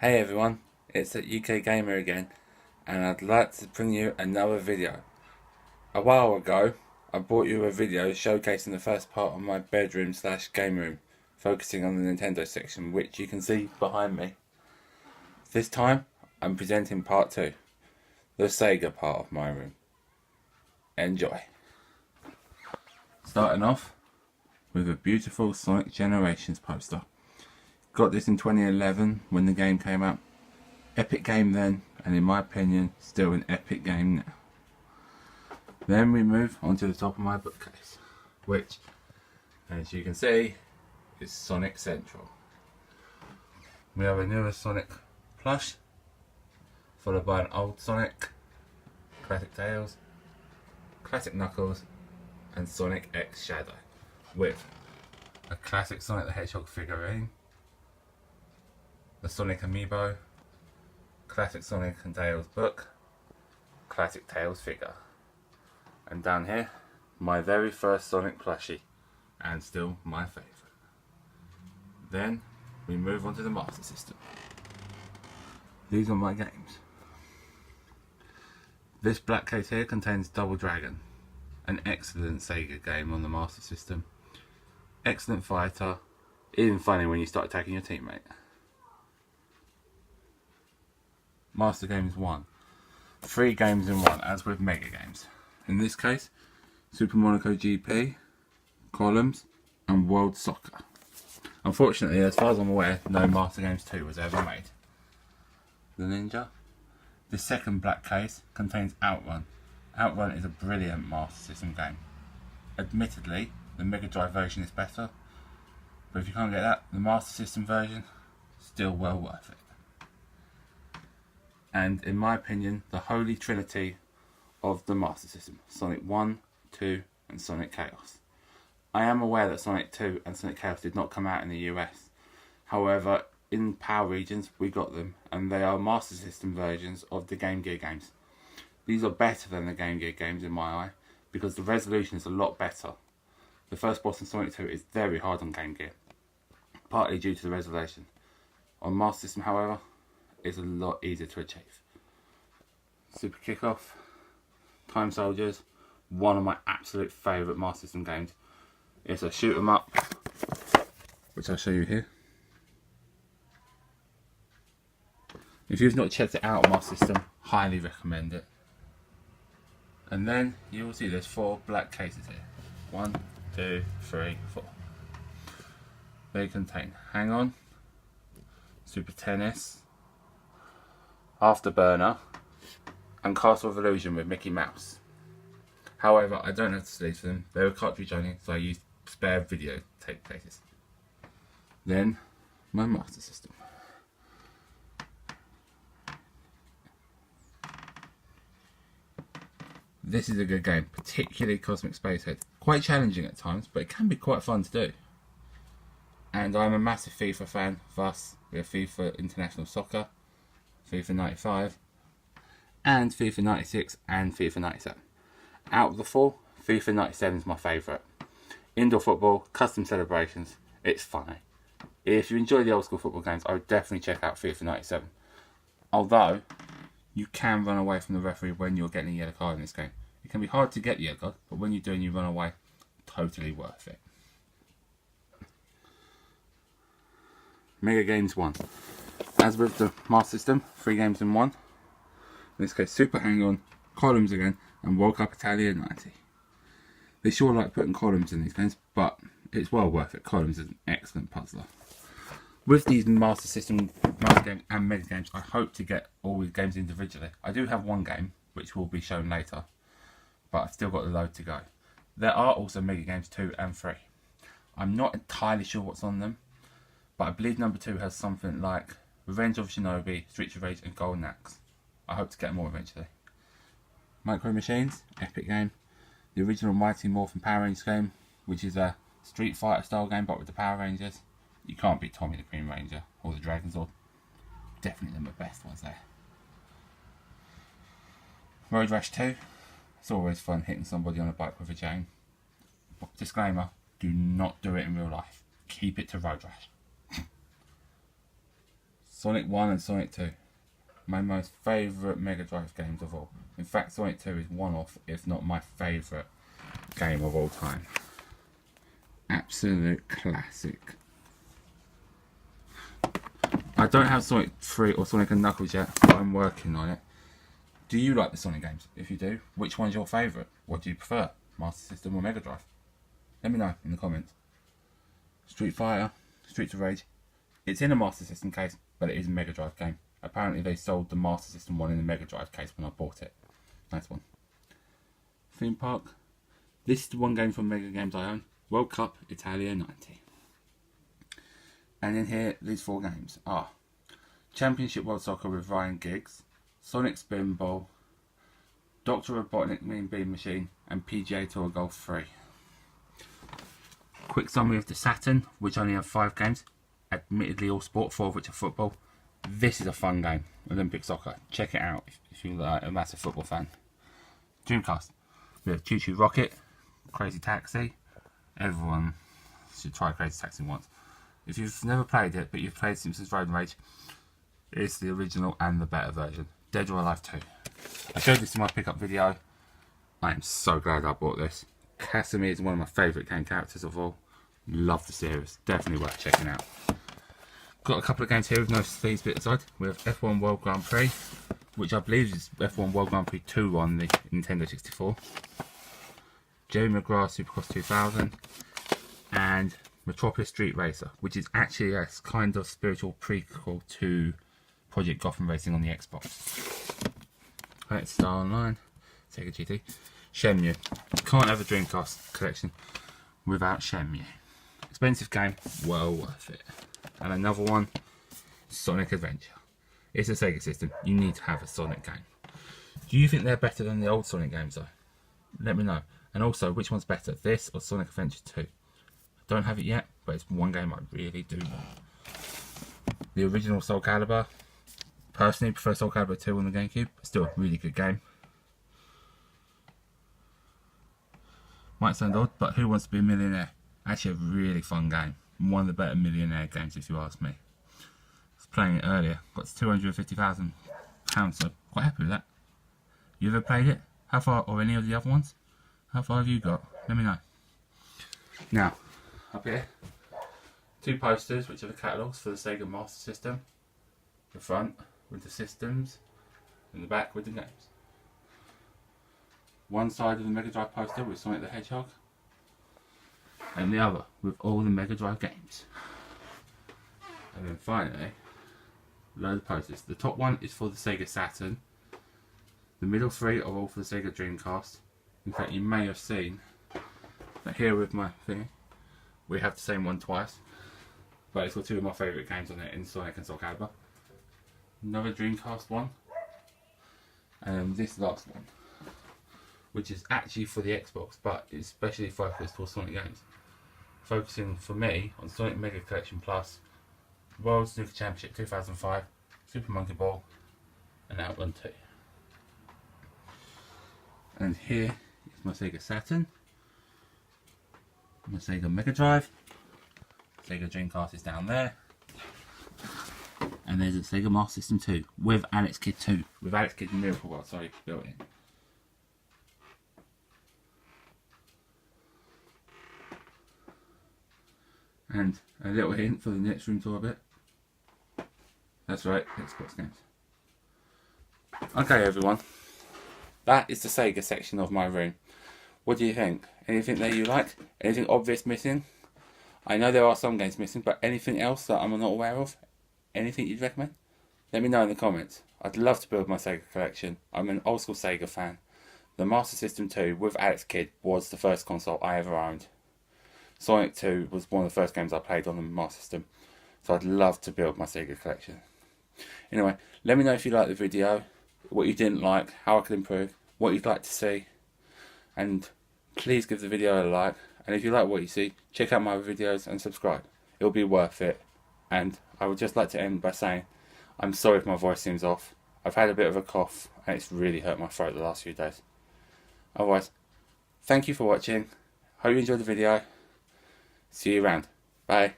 Hey everyone, it's the UK Gamer again, and I'd like to bring you another video. A while ago, I brought you a video showcasing the first part of my bedroom / game room, focusing on the Nintendo section, which you can see behind me. This time, I'm presenting part 2, the Sega part of my room. Enjoy. Starting off with a beautiful Sonic Generations poster. Got this in 2011 when the game came out. Epic game then, and in my opinion, still an epic game now. Then we move on to the top of my bookcase, which, as you can see, is Sonic Central. We have a newer Sonic plush, followed by an old Sonic, Classic Tails, Classic Knuckles, and Sonic X Shadow, with a classic Sonic the Hedgehog figurine, the Sonic Amiibo, classic Sonic and Tails book, classic Tails figure, and down here, my very first Sonic plushie, and still my favourite. Then we move on to the Master System. These are my games. This black case here contains Double Dragon, an excellent Sega game on the Master System. Excellent fighter, even funny when you start attacking your teammate. Master Games 1. 3 games in one, as with Mega Games. In this case, Super Monaco GP, Columns, and World Soccer. Unfortunately, as far as I'm aware, no Master Games 2 was ever made. The Ninja. The second black case contains Outrun. Outrun is a brilliant Master System game. Admittedly, the Mega Drive version is better, but if you can't get that, the Master System version, still well worth it. And in my opinion, the holy trinity of the Master System, Sonic 1, 2 and Sonic Chaos. I am aware that Sonic 2 and Sonic Chaos did not come out in the US. However, in PAL regions we got them, and they are Master System versions of the Game Gear games. These are better than the Game Gear games in my eye, because the resolution is a lot better. The first boss in Sonic 2 is very hard on Game Gear, partly due to the resolution. On Master System, however, it's a lot easier to achieve. Super Kickoff, Time Soldiers, one of my absolute favourite Master System games. It's a shoot 'em up, which I'll show you here. If you've not checked it out on Master System, highly recommend it. And then you will see there's 4 black cases here. 1, 2, 3, 4. They contain Hang On, Super Tennis, Afterburner, and Castle of Illusion with Mickey Mouse. However, I don't have the sleeves for them. They were cartridge only, so I used spare video tape cases. Then, my Master System. This is a good game, particularly Cosmic Spacehead. Quite challenging at times, but it can be quite fun to do. And I'm a massive FIFA fan, thus we have FIFA International Soccer, FIFA 95, and FIFA 96 and FIFA 97. Out of the 4, FIFA 97 is my favourite. Indoor football, custom celebrations, it's funny. If you enjoy the old school football games, I would definitely check out FIFA 97. Although, you can run away from the referee when you're getting a yellow card in this game. It can be hard to get the yellow card, but when you do and you run away, totally worth it. Mega Games 1. As with the Master System, 3 games in one. In this case, Super Hang On, Columns again, and World Cup Italia 90. They sure like putting columns in these games, but it's well worth it. Columns is an excellent puzzler. With these Master System, Master Games and Mega Games, I hope to get all these games individually. I do have one game, which will be shown later, but I've still got a load to go. There are also Mega Games 2 and 3. I'm not entirely sure what's on them, but I believe number 2 has something like Revenge of Shinobi, Streets of Rage and Golden Axe. I hope to get more eventually. Micro Machines, epic game. The original Mighty Morphin Power Rangers game, which is a Street Fighter style game but with the Power Rangers. You can't beat Tommy the Green Ranger or the Dragon Sword. Definitely them the best ones there. Road Rash 2. It's always fun hitting somebody on a bike with a chain. Disclaimer, do not do it in real life. Keep it to Road Rash. Sonic 1 and Sonic 2. My most favourite Mega Drive games of all. In fact, Sonic 2 is one of, if not my favourite game of all time. Absolute classic. I don't have Sonic 3 or Sonic and Knuckles yet, but I'm working on it. Do you like the Sonic games? If you do, which one's your favourite? What do you prefer? Master System or Mega Drive? Let me know in the comments. Street Fighter, Streets of Rage. It's in a Master System case, but it is a Mega Drive game. Apparently they sold the Master System one in the Mega Drive case when I bought it. Nice one. Theme Park. This is the one game from Mega Games I own. World Cup Italia 90. And in here, these 4 games are Championship World Soccer with Ryan Giggs, Sonic Spinball, Dr. Robotnik Mean Bean Machine, and PGA Tour Golf 3. Quick summary of the Saturn, which only have 5 games. Admittedly all sport, 4 of which are football. This is a fun game, Olympic Soccer. Check it out if you're a massive football fan. Dreamcast. We have Choo Choo Rocket, Crazy Taxi. Everyone should try Crazy Taxi once. If you've never played it, but you've played Simpsons Road Rage, it's the original and the better version. Dead or Alive 2. I showed this in my pickup video. I am so glad I bought this. Casimir is one of my favourite game characters of all. Love the series. Definitely worth checking out. Got a couple of games here with no sleeves bit aside. We have F1 World Grand Prix, which I believe is F1 World Grand Prix 2 on the Nintendo 64. Jerry Maguire Supercross 2000. And Metropolis Street Racer, which is actually a kind of spiritual prequel to Project Gotham Racing on the Xbox. Let's start online. Sega GT. Shenmue. Can't have a Dreamcast collection without Shenmue. Expensive game, well worth it. And another one, Sonic Adventure. It's a Sega system. You need to have a Sonic game. Do you think they're better than the old Sonic games though? Let me know. And also, which one's better, this or Sonic Adventure 2? I don't have it yet, but it's one game I really do want. The original Soul Calibur. Personally, prefer Soul Calibur 2 on the GameCube. Still a really good game. Might sound odd, but Who Wants to Be a Millionaire? Actually a really fun game. One of the better millionaire games if you ask me. I was playing it earlier. Got to £250,000, so quite happy with that. You ever played it? How far, or any of the other ones? How far have you got? Let me know. Now, up here, 2 posters which are the catalogues for the Sega Master System. The front with the systems and the back with the games. One side of the Mega Drive poster with Sonic the Hedgehog, and the other with all the Mega Drive games. And then finally, load of posters. The top one is for the Sega Saturn. The middle 3 are all for the Sega Dreamcast. In fact, you may have seen that here with my thing, we have the same one twice, but it's got 2 of my favourite games on it in Sonic and Soul Calibur. Another Dreamcast one, and this last one, which is actually for the Xbox, but it's especially focused for Sonic games. Focusing for me on Sonic Mega Collection Plus, World Snooker Championship 2005, Super Monkey Ball, and Outrun 2. And here is my Sega Saturn, my Sega Mega Drive, Sega Dreamcast is down there, and there's a Sega Master System 2 with Alex Kidd 2, with Alex Kidd Miracle World, sorry, built in. And a little hint for the next room tour bit. That's right, Xbox games. Okay everyone, that is the Sega section of my room. What do you think? Anything that you like? Anything obvious missing? I know there are some games missing, but anything else that I'm not aware of? Anything you'd recommend? Let me know in the comments. I'd love to build my Sega collection. I'm an old school Sega fan. The Master System 2 with Alex Kidd was the first console I ever owned. Sonic 2 was one of the first games I played on the Master System, so I'd love to build my Sega collection. Anyway, let me know if you liked the video, what you didn't like, how I could improve, what you'd like to see, and please give the video a like, and if you like what you see, check out my other videos and subscribe. It'll be worth it. And I would just like to end by saying, I'm sorry if my voice seems off. I've had a bit of a cough and it's really hurt my throat the last few days. Otherwise, thank you for watching. Hope you enjoyed the video. See you around. Bye.